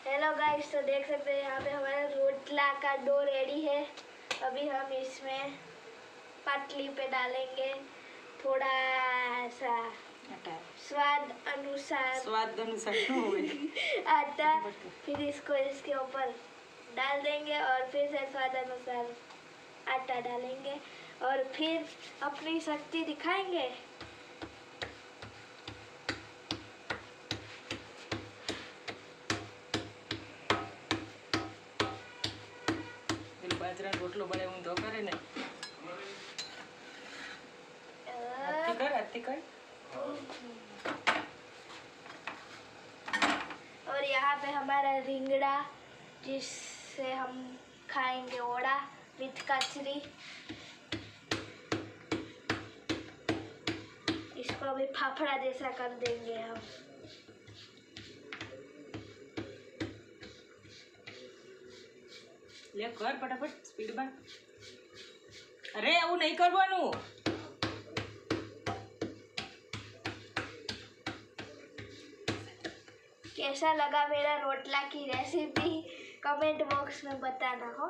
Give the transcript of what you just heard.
Hello guys, तो देख सकते हैं यहाँ पे हमारा रोटला का डो रेडी है। अभी हम इसमें पटली पे डालेंगे थोड़ा सा स्वाद अनुसार आटा, फिर इसको इसके ऊपर डाल देंगे और फिर से स्वाद अनुसार आटा डालेंगे और फिर अपनी शक्ति दिखाएंगे। बाजरा रोटलो बने हूँ तो करे ने अति कर और यहाँ पे हमारा रिंगड़ा जिससे हम खाएंगे ओड़ा विथ कचरी। इसको अभी फाफड़ा जैसा कर देंगे हम। ले कर फटाफट स्पीड में। अरे આવું नहीं करवानू। कैसा लगा मेरा रोटला की रेसिपी कमेंट बॉक्स में बताना हो।